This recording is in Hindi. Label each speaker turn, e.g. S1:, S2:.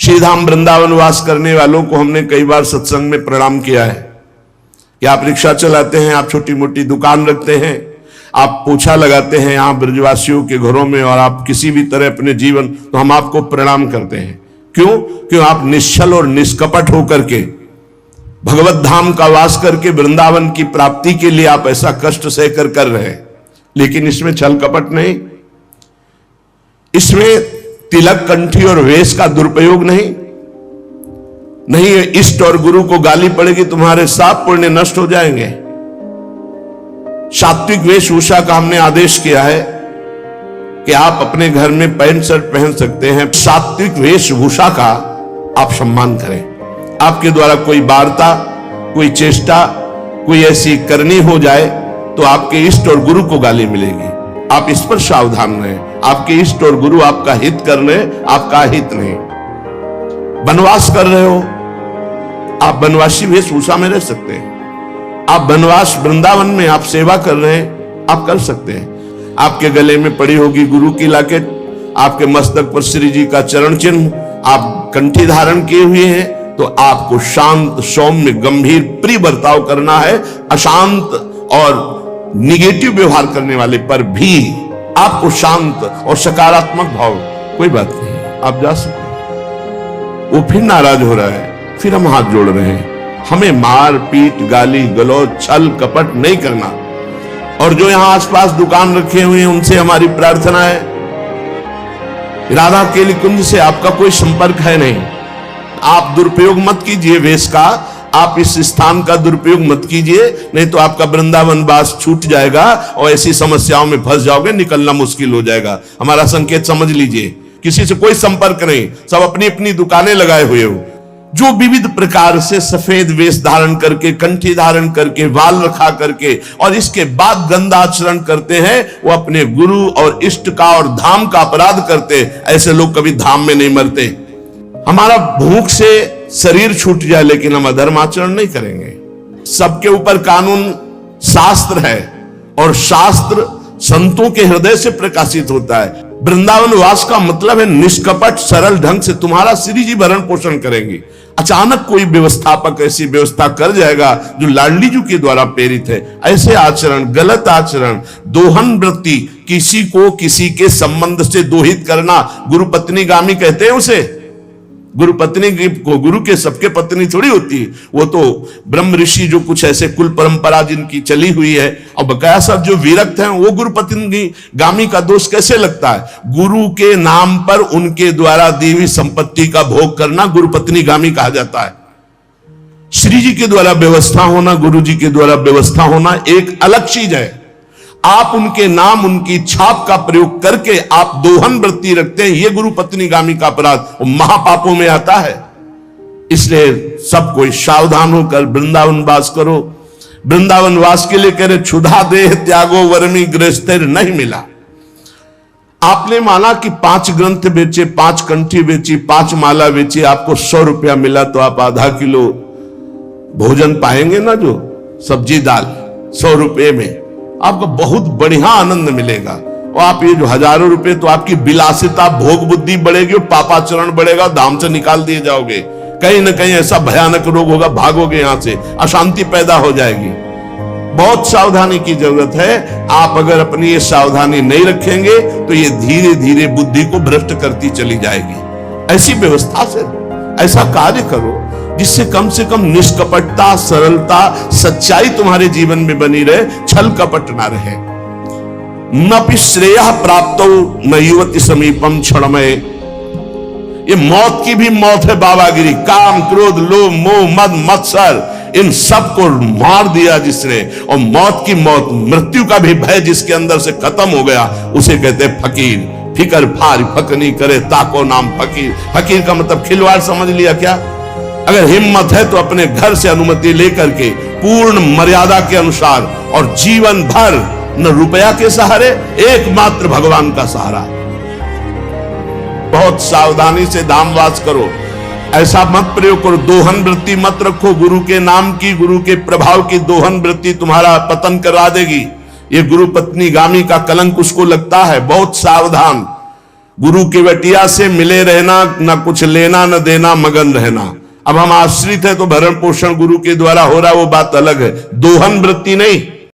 S1: श्री धाम वृंदावन वास करने वालों को हमने कई बार सत्संग में प्रणाम किया है कि आप रिक्शा चलाते हैं, आप छोटी मोटी दुकान रखते हैं, आप पोछा लगाते हैं यहाँ ब्रजवासियों के घरों में, और आप किसी भी तरह अपने जीवन, तो हम आपको प्रणाम करते हैं। क्यों आप निश्चल और निष्कपट होकर के भगवत धाम का वास करके वृंदावन की प्राप्ति के लिए आप ऐसा कष्ट सहकर कर रहे हैं। लेकिन इसमें छल कपट नहीं, इसमें तिलक कंठी और वेश का दुरुपयोग नहीं, इष्ट और गुरु को गाली पड़ेगी, तुम्हारे साथ पुण्य नष्ट हो जाएंगे। सात्विक वेशभूषा का हमने आदेश किया है कि आप अपने घर में पैंट शर्ट पहन सकते हैं। सात्विक वेशभूषा का आप सम्मान करें। आपके द्वारा कोई वार्ता, कोई चेष्टा, कोई ऐसी करनी हो जाए तो आपके इष्ट और गुरु को गाली मिलेगी। आप इस पर सावधान रहें। आपके इष्ट और गुरु आपका हित कर रहे, आपका हित नहीं। वनवास कर रहे हो, आप वनवासी वेशभूषा में रह सकते हैं। आप वनवास वृंदावन में आप सेवा कर रहे हैं, आप कर सकते हैं। आपके गले में पड़ी होगी गुरु की लॉकेट, आपके मस्तक पर श्री जी का चरण चिन्ह, आप कंठी धारण किए हुए हैं, तो आपको शांत, सौम्य, गंभीर, प्रिय बर्ताव करना है। अशांत और निगेटिव व्यवहार करने वाले पर भी आपको शांत और सकारात्मक भाव, कोई बात नहीं, आप जा सकते हैं। वो फिर नाराज हो रहा है, फिर हम हाथ जोड़ रहे हैं। हमें मार पीट, गाली गलौज, छल कपट नहीं करना। और जो यहां आसपास दुकान रखे हुए हैं उनसे हमारी प्रार्थना है, राधा केली कुंज से आपका कोई संपर्क है नहीं। आप दुरुपयोग मत कीजिए वेश का, आप इस स्थान का दुरुपयोग मत कीजिए, नहीं तो आपका वृंदावन वास छूट जाएगा और ऐसी समस्याओं में फंस जाओगे, निकलना मुश्किल हो जाएगा। हमारा संकेत समझ लीजिए, किसी से कोई संपर्क नहीं, सब अपनी अपनी दुकानें लगाए हुए हो। जो विविध प्रकार से सफेद वेश धारण करके, कंठी धारण करके, वाल रखा करके और इसके बाद गंदा आचरण करते हैं, वो अपने गुरु और इष्ट का और धाम का अपराध करते। ऐसे लोग कभी धाम में नहीं मरते। हमारा भूख से शरीर छूट जाए लेकिन हम अधर्म आचरण नहीं करेंगे। सबके ऊपर कानून शास्त्र है और शास्त्र संतों के हृदय से प्रकाशित होता है। वृंदावन वास का मतलब है निष्कपट सरल ढंग से तुम्हारा श्री जी भरण पोषण करेंगे। अचानक कोई व्यवस्थापक ऐसी व्यवस्था कर जाएगा जो लाडली जी के द्वारा प्रेरित है, ऐसे आचरण, गलत आचरण, दोहन वृत्ति, किसी को किसी के संबंध से दोहित करना, गुरु पत्नी गामी कहते हैं उसे। गुरु पत्नी को, गुरु के सबके पत्नी थोड़ी होती है, वो तो ब्रह्म ऋषि जो कुछ ऐसे कुल परंपरा जिनकी चली हुई है, और बकाया सब जो विरक्त हैं वो गुरु पत्नी गामी का दोष कैसे लगता है? गुरु के नाम पर उनके द्वारा दी हुई संपत्ति का भोग करना गुरु पत्नी गामी कहा जाता है। श्री जी के द्वारा व्यवस्था होना, गुरु जी के द्वारा व्यवस्था होना एक अलग चीज है। आप उनके नाम, उनकी छाप का प्रयोग करके आप दोहन वृत्ति रखते हैं, यह गुरु पत्नी गामी का अपराध महापापों में आता है। इसलिए सब कोई सावधान होकर वृंदावन वास करो। वृंदावन वास के लिए कह रहे क्षुधा देह त्यागो वर्मी गृहस्थैर नहीं मिला। आपने माना कि 5 ग्रंथ बेचे, 5 कंठी बेची, 5 माला बेची, आपको 100 रुपया मिला, तो आप आधा किलो भोजन पाएंगे ना, जो सब्जी दाल 100 रुपये में आपको बहुत बढ़िया आनंद मिलेगा। और आप ये जो हजारों रुपए, तो आपकी विलासिता, भोग बुद्धि बढ़ेगी और पापाचरण बढ़ेगा, धाम से निकाल दिए जाओगे। कहीं ना कहीं ऐसा भयानक रोग होगा, भागोगे यहां से, अशांति पैदा हो जाएगी। बहुत सावधानी की जरूरत है। आप अगर अपनी ये सावधानी नहीं रखेंगे तो ये धीरे धीरे बुद्धि को भ्रष्ट करती चली जाएगी। ऐसी व्यवस्था से ऐसा कार्य करो जिससे कम से कम निष्कपटता, सरलता, सच्चाई तुम्हारे जीवन में बनी रहे, छल कपट ना रहे। न श्रेयः प्राप्तो न युवति समीपम क्षणमय। ये मौत की भी मौत है बाबागिरी। काम, क्रोध, लोभ, मोह, मद, मत्सर, इन सब को मार दिया जिसने, और मौत की मौत, मृत्यु का भी भय जिसके अंदर से खत्म हो गया, उसे कहते हैं फकीर। फिकर फार फकनी करे ताको नाम फकीर। फकीर का मतलब खिलवाड़ समझ लिया क्या? अगर हिम्मत है तो अपने घर से अनुमति लेकर के पूर्ण मर्यादा के अनुसार और जीवन भर न रुपया के सहारे, एकमात्र भगवान का सहारा। बहुत सावधानी से धामवास करो। ऐसा मत प्रयोग करो, दोहन वृत्ति मत रखो। गुरु के नाम की, गुरु के प्रभाव की दोहन वृत्ति तुम्हारा पतन करा देगी। ये गुरु पत्नी गामी का कलंक उसको लगता है। बहुत सावधान। गुरु की वटिया से मिले रहना, ना कुछ लेना न देना, मगन रहना। अब हम आश्रित हैं तो भरण पोषण गुरु के द्वारा हो रहा, वो बात अलग है। दोहन वृत्ति नहीं।